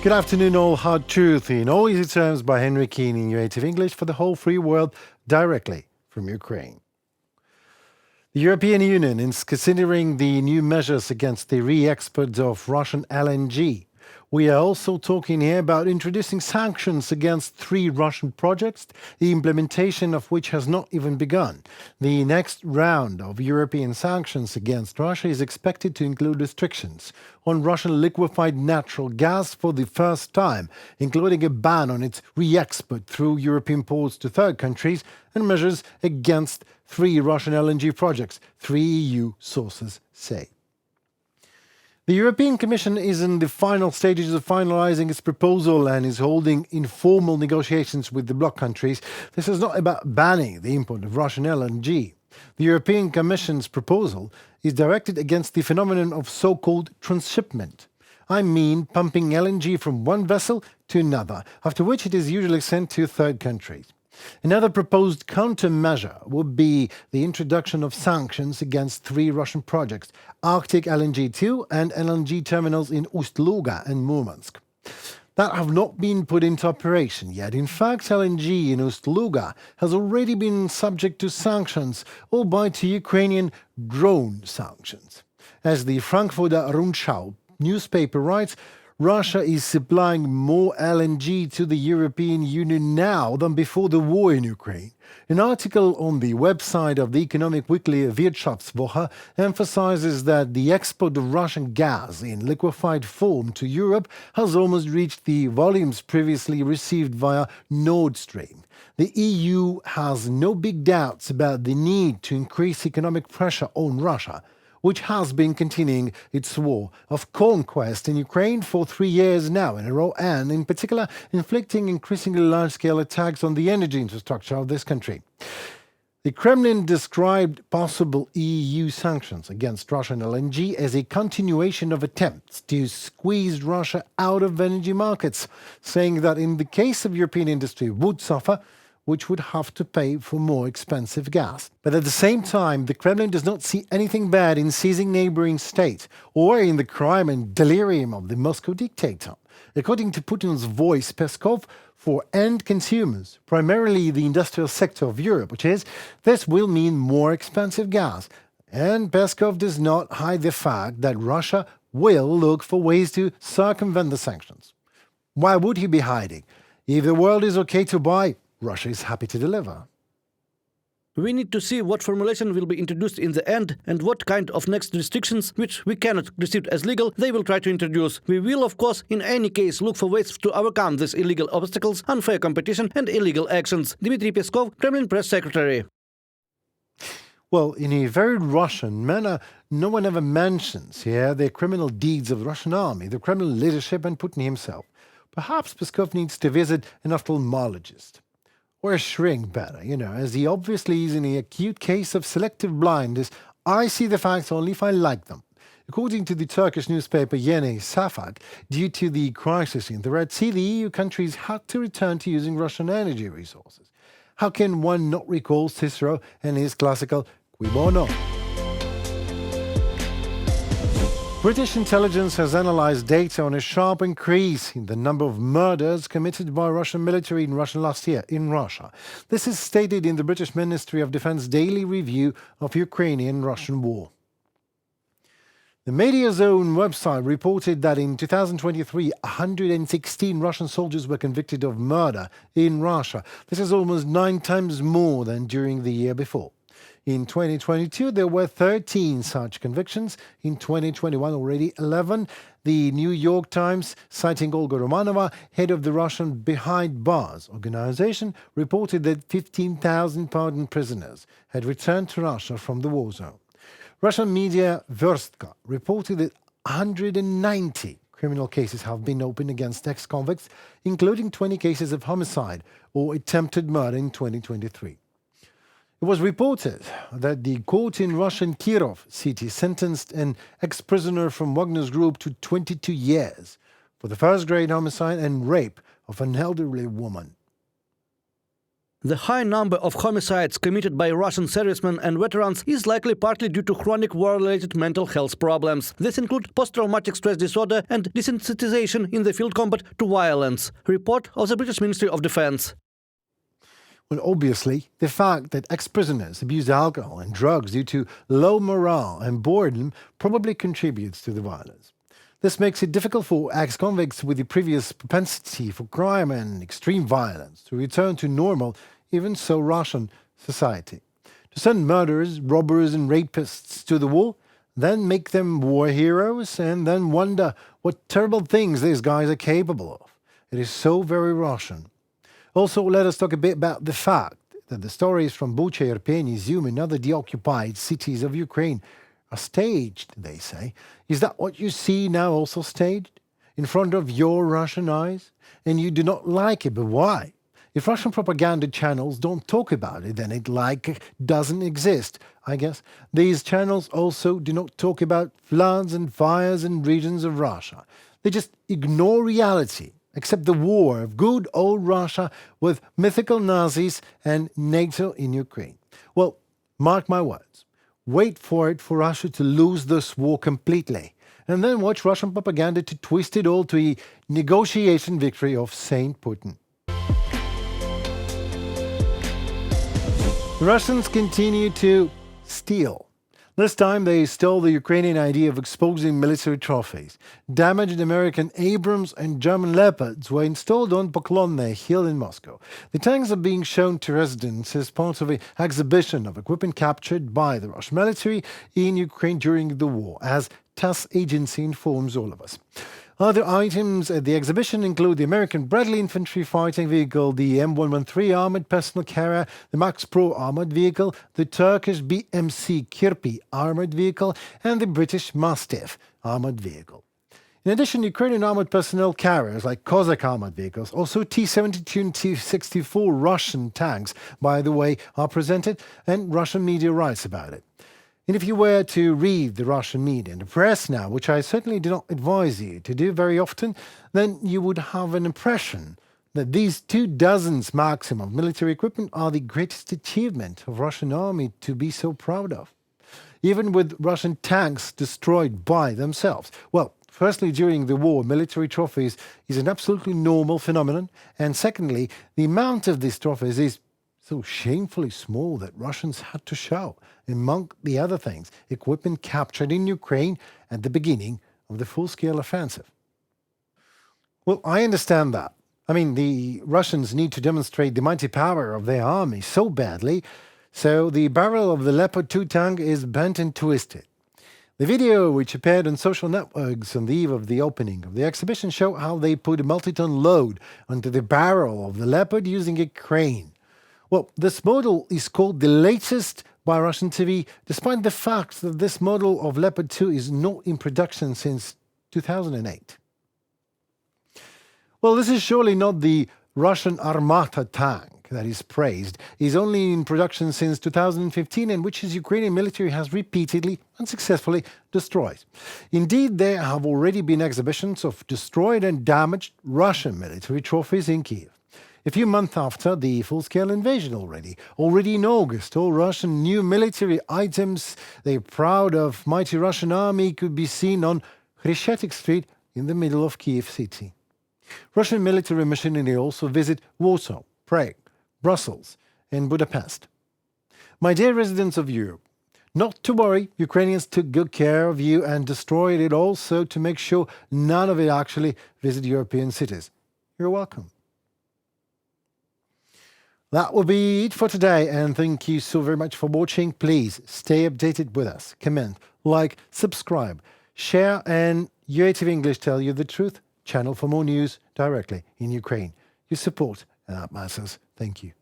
Good afternoon, all. Hard Truth in all easy terms by Henry Keane in UATV English for the whole free world, directly from Ukraine. The European Union is considering the new measures against the re-export of Russian LNG. We are also talking here about introducing sanctions against 3 Russian projects, the implementation of which has not even begun. The next round of European sanctions against Russia is expected to include restrictions on Russian liquefied natural gas for the first time, including a ban on its re-export through European ports to third countries and measures against 3 Russian LNG projects, 3 EU sources say. The European Commission is in the final stages of finalizing its proposal and is holding informal negotiations with the bloc countries. This is not about banning the import of Russian LNG. The European Commission's proposal is directed against the phenomenon of so-called transshipment. I mean pumping LNG from one vessel to another, after which it is usually sent to third countries. Another proposed countermeasure would be the introduction of sanctions against 3 Russian projects, Arctic LNG 2 and LNG terminals in Ust-Luga and Murmansk, that have not been put into operation yet. In fact, LNG in Ust-Luga has already been subject to sanctions, albeit to Ukrainian drone sanctions. As the Frankfurter Rundschau newspaper writes, Russia is supplying more LNG to the European Union now than before the war in Ukraine. An article on the website of the economic weekly Wirtschaftswoche emphasizes that the export of Russian gas in liquefied form to Europe has almost reached the volumes previously received via Nord Stream. The EU has no big doubts about the need to increase economic pressure on Russia, which has been continuing its war of conquest in Ukraine for 3 years now in a row, and in particular inflicting increasingly large-scale attacks on the energy infrastructure of this country. The Kremlin described possible EU sanctions against Russian LNG as a continuation of attempts to squeeze Russia out of energy markets, saying that in the case of European industry would suffer, which would have to pay for more expensive gas. But at the same time, the Kremlin does not see anything bad in seizing neighboring states or in the crime and delirium of the Moscow dictator. According to Putin's voice, Peskov, for end consumers, primarily the industrial sector of Europe, which is, this will mean more expensive gas. And Peskov does not hide the fact that Russia will look for ways to circumvent the sanctions. Why would he be hiding? If the world is okay to buy, Russia is happy to deliver. We need to see what formulation will be introduced in the end and what kind of next restrictions, which we cannot receive as legal, they will try to introduce. We will, of course, in any case look for ways to overcome these illegal obstacles, unfair competition and illegal actions. Dmitry Peskov, Kremlin press secretary. Well, in a very Russian manner, no one ever mentions here the criminal deeds of the Russian army, the Kremlin leadership and Putin himself. Perhaps Peskov needs to visit an ophthalmologist. Or a shrink better, as he obviously is in an acute case of selective blindness. I see the facts only if I like them. According to the Turkish newspaper Yeni Safak, due to the crisis in the Red Sea, the EU countries had to return to using Russian energy resources. How can one not recall Cicero and his classical Cui bono? British intelligence has analyzed data on a sharp increase in the number of murders committed by Russian military in Russia last year in Russia. This is stated in the British Ministry of Defense daily review of Ukrainian-Russian war. The media's own website reported that in 2023, 116 Russian soldiers were convicted of murder in Russia. This is almost 9 times more than during the year before. In 2022, there were 13 such convictions. In 2021, already 11. The New York Times, citing Olga Romanova, head of the Russian Behind Bars organization, reported that 15,000 pardoned prisoners had returned to Russia from the war zone. Russian media Verstka reported that 190 criminal cases have been opened against ex-convicts, including 20 cases of homicide or attempted murder in 2023. It was reported that the court in Russian Kirov city sentenced an ex-prisoner from Wagner's group to 22 years for the first-grade homicide and rape of an elderly woman. The high number of homicides committed by Russian servicemen and veterans is likely partly due to chronic war-related mental health problems. This include post-traumatic stress disorder and desensitization in the field combat to violence. Report of the British Ministry of Defence. Well, obviously, the fact that ex-prisoners abuse alcohol and drugs due to low morale and boredom probably contributes to the violence. This makes it difficult for ex-convicts with the previous propensity for crime and extreme violence to return to normal, even so Russian society. To send murderers, robbers and rapists to the war, then make them war heroes, and then wonder what terrible things these guys are capable of. It is so very Russian. Also, let us talk a bit about the fact that the stories from Bucha, Irpin, Izum and other deoccupied cities of Ukraine are staged, they say. Is that what you see now also staged? In front of your Russian eyes? And you do not like it, but why? If Russian propaganda channels don't talk about it, then it doesn't exist, I guess. These channels also do not talk about floods and fires in regions of Russia. They just ignore reality, except the war of good old Russia with mythical Nazis and NATO in Ukraine. Well, mark my words. Wait for it for Russia to lose this war completely, and then watch Russian propaganda to twist it all to a negotiation victory of Saint Putin. The Russians continue to steal. This time they stole the Ukrainian idea of exposing military trophies. Damaged American Abrams and German Leopards were installed on Poklonny Hill in Moscow. The tanks are being shown to residents as part of an exhibition of equipment captured by the Russian military in Ukraine during the war, as TASS agency informs all of us. Other items at the exhibition include the American Bradley infantry fighting vehicle, the M113 armored personal carrier, the Max Pro armored vehicle, the Turkish BMC Kirpi armored vehicle, and the British Mastiff armored vehicle. In addition, Ukrainian armored personnel carriers like Cossack armored vehicles, also T-72 and T-64 Russian tanks, by the way, are presented, and Russian media writes about it. And if you were to read the Russian media and the press now, which I certainly do not advise you to do very often, then you would have an impression that these 24 maximum of military equipment are the greatest achievement of Russian army to be so proud of. Even with Russian tanks destroyed by themselves. Well, firstly, during the war, military trophies is an absolutely normal phenomenon. And secondly, the amount of these trophies is so shamefully small that Russians had to show, among the other things, equipment captured in Ukraine at the beginning of the full-scale offensive. Well, I understand that. I mean, the Russians need to demonstrate the mighty power of their army so badly, so the barrel of the Leopard 2 tank is bent and twisted. The video, which appeared on social networks on the eve of the opening of the exhibition, show how they put a multi-ton load onto the barrel of the Leopard using a crane. Well, this model is called the latest by Russian TV, despite the fact that this model of Leopard 2 is not in production since 2008. Well, this is surely not the Russian Armata tank that is praised. It is only in production since 2015 and which the Ukrainian military has repeatedly and successfully destroyed. Indeed, there have already been exhibitions of destroyed and damaged Russian military trophies in Kiev. A few months after the full-scale invasion already in August, all Russian new military items they are proud of mighty Russian army could be seen on Hreshetik Street in the middle of Kiev city. Russian military machinery also visit Warsaw, Prague, Brussels and Budapest. My dear residents of Europe, not to worry, Ukrainians took good care of you and destroyed it also to make sure none of it actually visit European cities. You're welcome. That will be it for today, and thank you so very much for watching. Please stay updated with us. Comment, like, subscribe, share, and UATV English tell you the truth. Channel for more news directly in Ukraine. Your support, and that matters. Thank you.